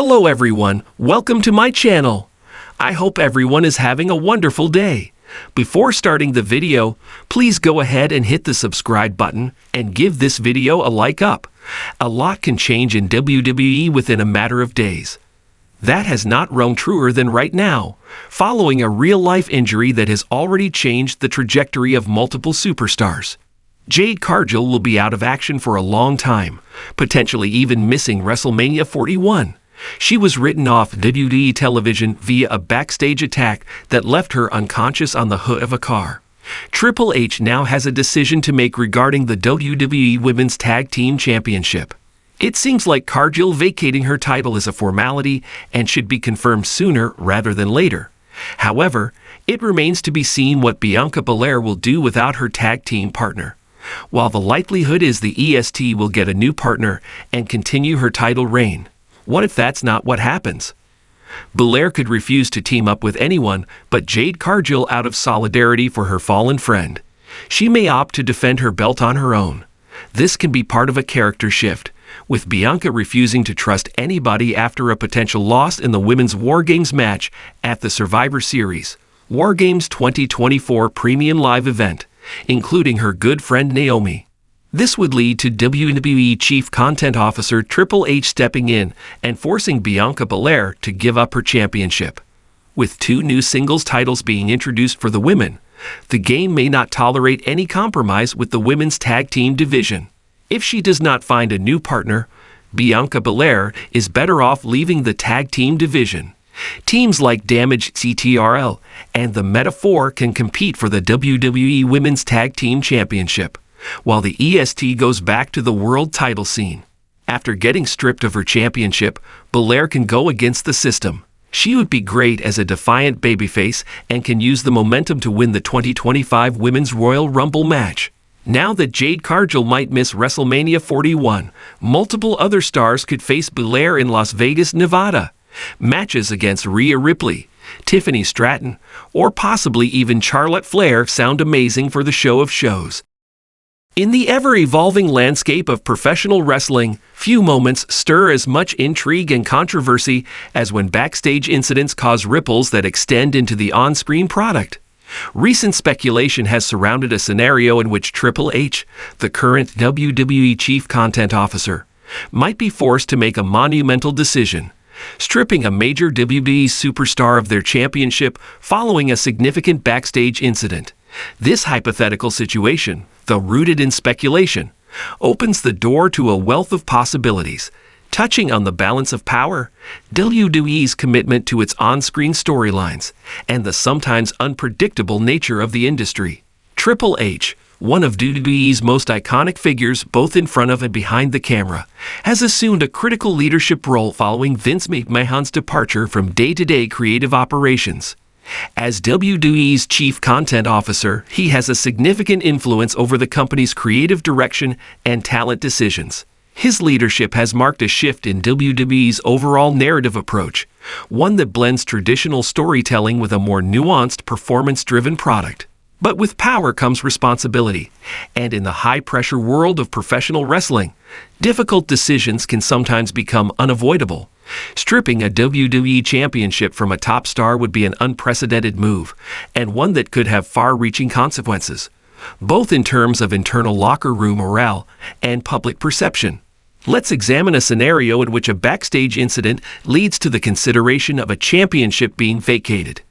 Hello everyone, welcome to my channel. I hope everyone is having a wonderful day. Before starting the video, please go ahead and hit the subscribe button and give this video a like up. A lot can change in WWE within a matter of days. That has not rung truer than right now, following a real-life injury that has already changed the trajectory of multiple superstars. Jade Cargill will be out of action for a long time, potentially even missing WrestleMania 41. She was written off WWE television via a backstage attack that left her unconscious on the hood of a car. Triple H now has a decision to make regarding the WWE Women's Tag Team Championship. It seems like Cargill vacating her title is a formality and should be confirmed sooner rather than later. However, it remains to be seen what Bianca Belair will do without her tag team partner. While the likelihood is the EST will get a new partner and continue her title reign. What if that's not what happens? Belair could refuse to team up with anyone but Jade Cargill out of solidarity for her fallen friend. She may opt to defend her belt on her own. This can be part of a character shift, with Bianca refusing to trust anybody after a potential loss in the Women's War Games match at the Survivor Series, War Games 2024 Premium Live event, including her good friend Naomi. This would lead to WWE Chief Content Officer Triple H stepping in and forcing Bianca Belair to give up her championship. With two new singles titles being introduced for the women, the game may not tolerate any compromise with the women's tag team division. If she does not find a new partner, Bianca Belair is better off leaving the tag team division. Teams like Damage CTRL and the Metaphor can compete for the WWE Women's Tag Team Championship, while the EST goes back to the world title scene. After getting stripped of her championship, Belair can go against the system. She would be great as a defiant babyface and can use the momentum to win the 2025 Women's Royal Rumble match. Now that Jade Cargill might miss WrestleMania 41, multiple other stars could face Belair in Las Vegas, Nevada. Matches against Rhea Ripley, Tiffany Stratton, or possibly even Charlotte Flair sound amazing for the show of shows. In the ever-evolving landscape of professional wrestling, few moments stir as much intrigue and controversy as when backstage incidents cause ripples that extend into the on-screen product. Recent speculation has surrounded a scenario in which Triple H, the current WWE Chief Content Officer, might be forced to make a monumental decision, stripping a major WWE superstar of their championship following a significant backstage incident. This hypothetical situation, though rooted in speculation, opens the door to a wealth of possibilities, touching on the balance of power, WWE's commitment to its on-screen storylines, and the sometimes unpredictable nature of the industry. Triple H, one of WWE's most iconic figures both in front of and behind the camera, has assumed a critical leadership role following Vince McMahon's departure from day-to-day creative operations. As WWE's Chief Content Officer, he has a significant influence over the company's creative direction and talent decisions. His leadership has marked a shift in WWE's overall narrative approach, one that blends traditional storytelling with a more nuanced, performance-driven product. But with power comes responsibility, and in the high-pressure world of professional wrestling, difficult decisions can sometimes become unavoidable. Stripping a WWE championship from a top star would be an unprecedented move, and one that could have far-reaching consequences, both in terms of internal locker room morale and public perception. Let's examine a scenario in which a backstage incident leads to the consideration of a championship being vacated.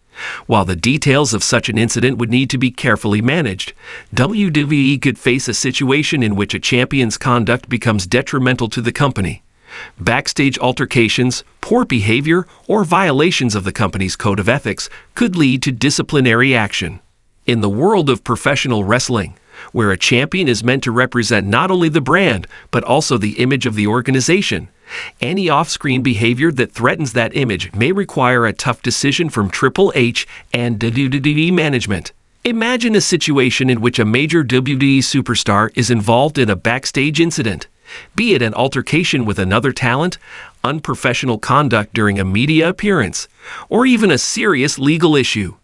While the details of such an incident would need to be carefully managed, WWE could face a situation in which a champion's conduct becomes detrimental to the company. Backstage altercations, poor behavior, or violations of the company's code of ethics could lead to disciplinary action. In the world of professional wrestling, where a champion is meant to represent not only the brand, but also the image of the organization, any off-screen behavior that threatens that image may require a tough decision from Triple H and WWE management. Imagine a situation in which a major WWE superstar is involved in a backstage incident, be it an altercation with another talent, unprofessional conduct during a media appearance, or even a serious legal issue.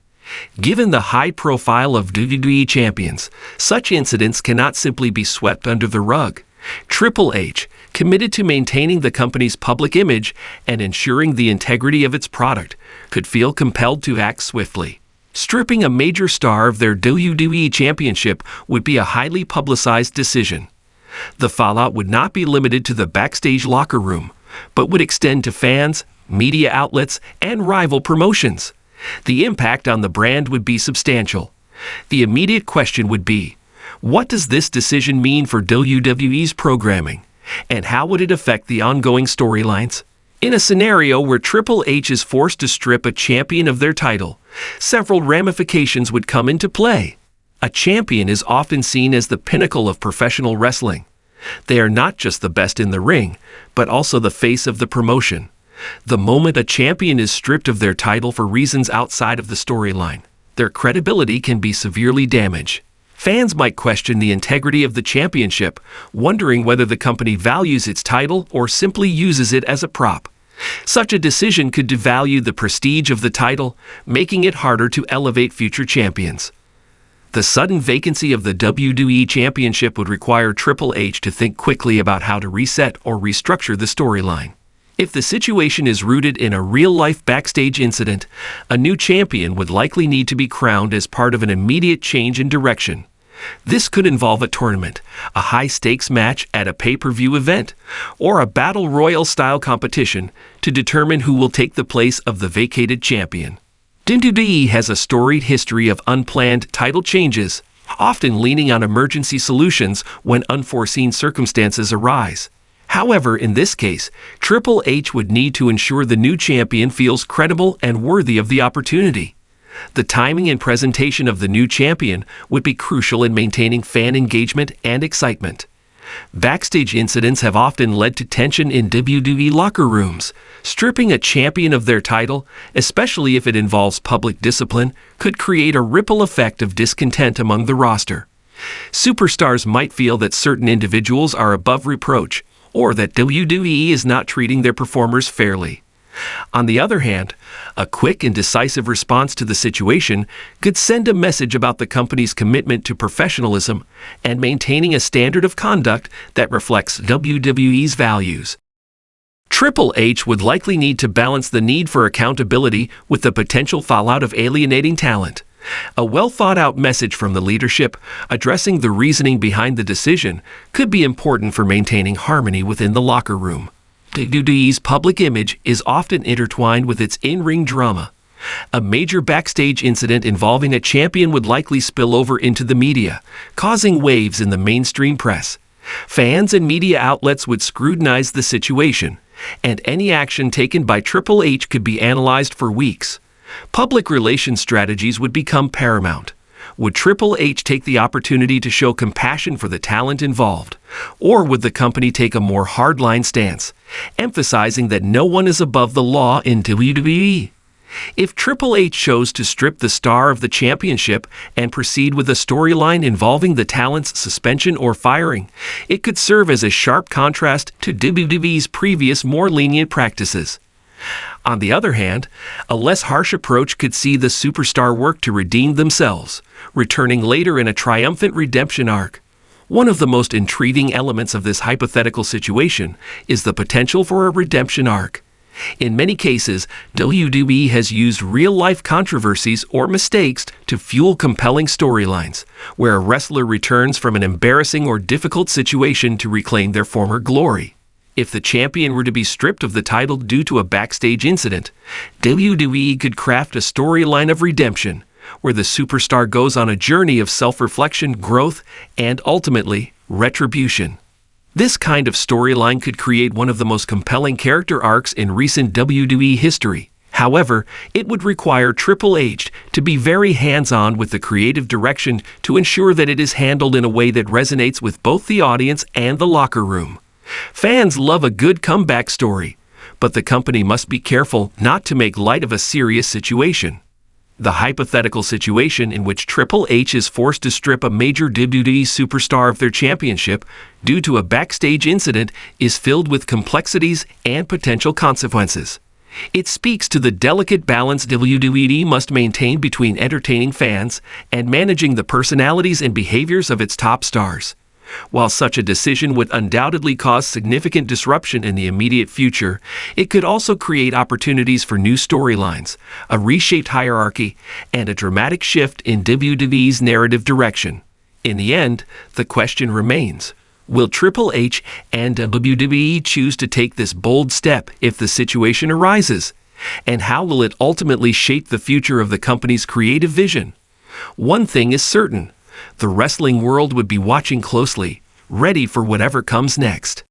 Given the high profile of WWE champions, such incidents cannot simply be swept under the rug. Triple H, committed to maintaining the company's public image and ensuring the integrity of its product, could feel compelled to act swiftly. Stripping a major star of their WWE Championship would be a highly publicized decision. The fallout would not be limited to the backstage locker room, but would extend to fans, media outlets, and rival promotions. The impact on the brand would be substantial. The immediate question would be, what does this decision mean for WWE's programming? And how would it affect the ongoing storylines? In a scenario where Triple H is forced to strip a champion of their title, several ramifications would come into play. A champion is often seen as the pinnacle of professional wrestling. They are not just the best in the ring, but also the face of the promotion. The moment a champion is stripped of their title for reasons outside of the storyline, their credibility can be severely damaged. Fans might question the integrity of the championship, wondering whether the company values its title or simply uses it as a prop. Such a decision could devalue the prestige of the title, making it harder to elevate future champions. The sudden vacancy of the WWE Championship would require Triple H to think quickly about how to reset or restructure the storyline. If the situation is rooted in a real-life backstage incident, a new champion would likely need to be crowned as part of an immediate change in direction. This could involve a tournament, a high-stakes match at a pay-per-view event, or a battle royal-style competition to determine who will take the place of the vacated champion. WWE has a storied history of unplanned title changes, often leaning on emergency solutions when unforeseen circumstances arise. However, in this case, Triple H would need to ensure the new champion feels credible and worthy of the opportunity. The timing and presentation of the new champion would be crucial in maintaining fan engagement and excitement. Backstage incidents have often led to tension in WWE locker rooms. Stripping a champion of their title, especially if it involves public discipline, could create a ripple effect of discontent among the roster. Superstars might feel that certain individuals are above reproach, or that WWE is not treating their performers fairly. On the other hand, a quick and decisive response to the situation could send a message about the company's commitment to professionalism and maintaining a standard of conduct that reflects WWE's values. Triple H would likely need to balance the need for accountability with the potential fallout of alienating talent. A well-thought-out message from the leadership addressing the reasoning behind the decision could be important for maintaining harmony within the locker room. WWE's public image is often intertwined with its in-ring drama. A major backstage incident involving a champion would likely spill over into the media, causing waves in the mainstream press. Fans and media outlets would scrutinize the situation, and any action taken by Triple H could be analyzed for weeks. Public relations strategies would become paramount. Would Triple H take the opportunity to show compassion for the talent involved? Or would the company take a more hardline stance, emphasizing that no one is above the law in WWE? If Triple H chose to strip the star of the championship and proceed with a storyline involving the talent's suspension or firing, it could serve as a sharp contrast to WWE's previous more lenient practices. On the other hand, a less harsh approach could see the superstar work to redeem themselves, returning later in a triumphant redemption arc. One of the most intriguing elements of this hypothetical situation is the potential for a redemption arc. In many cases, WWE has used real-life controversies or mistakes to fuel compelling storylines, where a wrestler returns from an embarrassing or difficult situation to reclaim their former glory. If the champion were to be stripped of the title due to a backstage incident, WWE could craft a storyline of redemption, where the superstar goes on a journey of self-reflection, growth, and ultimately, retribution. This kind of storyline could create one of the most compelling character arcs in recent WWE history. However, it would require Triple H to be very hands-on with the creative direction to ensure that it is handled in a way that resonates with both the audience and the locker room. Fans love a good comeback story, but the company must be careful not to make light of a serious situation. The hypothetical situation in which Triple H is forced to strip a major WWE superstar of their championship due to a backstage incident is filled with complexities and potential consequences. It speaks to the delicate balance WWE must maintain between entertaining fans and managing the personalities and behaviors of its top stars. While such a decision would undoubtedly cause significant disruption in the immediate future, it could also create opportunities for new storylines, a reshaped hierarchy, and a dramatic shift in WWE's narrative direction. In the end, the question remains, will Triple H and WWE choose to take this bold step if the situation arises? And how will it ultimately shape the future of the company's creative vision? One thing is certain. The wrestling world would be watching closely, ready for whatever comes next.